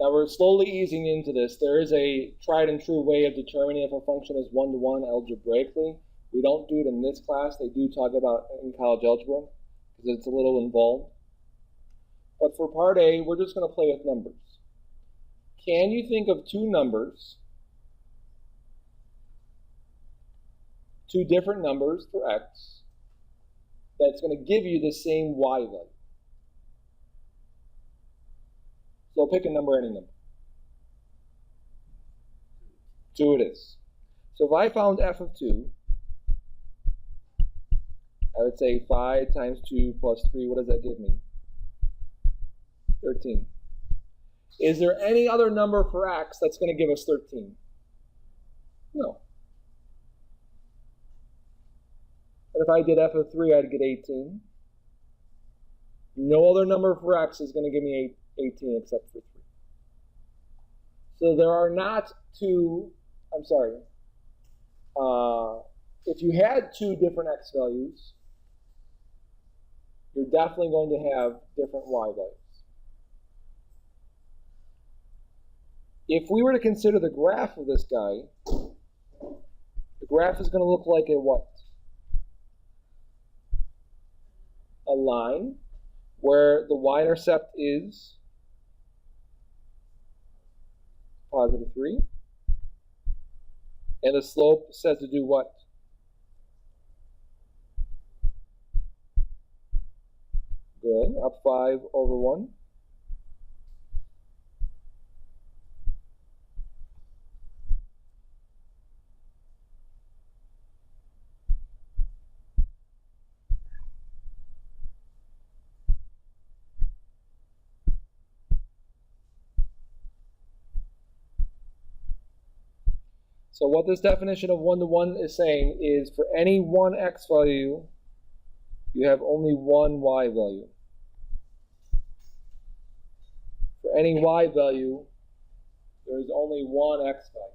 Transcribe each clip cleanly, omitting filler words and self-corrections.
Now we're slowly easing into this. There is a tried and true way of determining if a function is one-to-one algebraically. We don't do it in this class. They do talk about it in college algebra because it's a little involved. But for part A, we're just going to play with numbers. Can you think of two numbers, two different numbers for x, that's going to give you the same y value? So pick a number, any number. 2 it is. So if I found f of 2, I would say 5 times 2 plus 3, what does that give me? 13. Is there any other number for x that's going to give us 13? No. And if I did f of 3, I'd get 18. No other number for x is going to give me 18 except for 3. So there are not two, I'm sorry, if you had two different x values, you're definitely going to have different y values. If we were to consider the graph of this guy, the graph is going to look like a what? A line where the y-intercept is positive 3, and the slope says to do what? Good, up 5 over 1. So what this definition of one-to-one is saying is for any one x value, you have only one y value. For any y value, there is only one x value.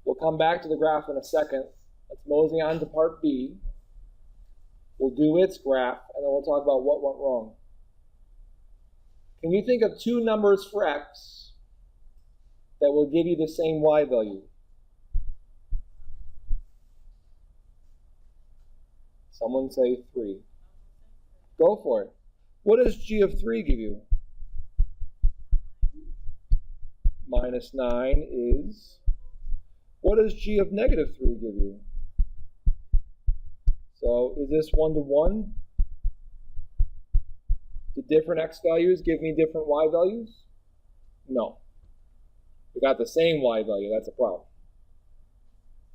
We'll come back to the graph in a second. Let's mosey on to part B. We'll do its graph, and then we'll talk about what went wrong. Can you think of two numbers for x that will give you the same y value? Someone say 3. Go for it. What does g of 3 give you? Minus 9 is. What does g of negative 3 give you? So is this one-to-one? Do different x values give me different y values? No. We got the same y value. That's a problem.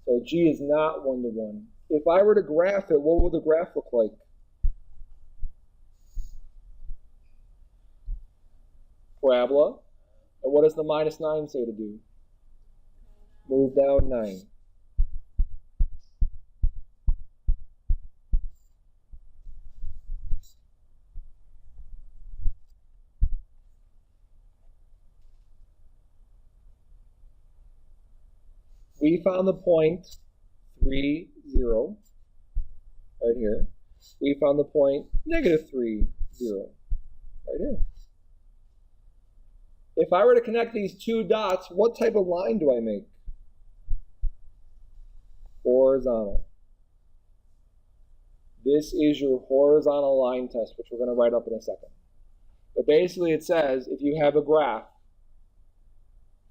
So g is not one-to-one. If I were to graph it, what would the graph look like? Parabola. And what does the minus 9 say to do? Move down 9. We found the point 3, 0, right here. We found the point negative 3, 0, right here. If I were to connect these two dots, what type of line do I make? Horizontal. This is your horizontal line test, which we're going to write up in a second. But basically it says if you have a graph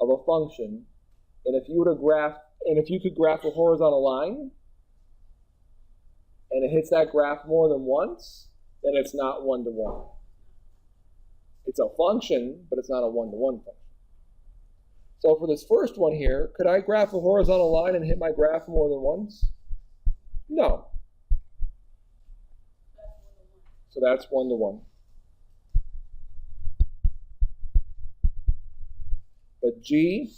of a function, and if you could graph a horizontal line, and it hits that graph more than once, then it's not one-to-one. It's a function, but it's not a one-to-one function. So for this first one here, could I graph a horizontal line and hit my graph more than once? No. So that's one-to-one. But G,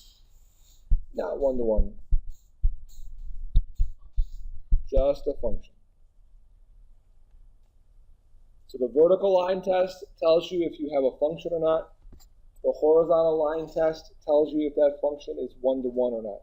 not one-to-one. Just a function. So the vertical line test tells you if you have a function or not. The horizontal line test tells you if that function is one-to-one or not.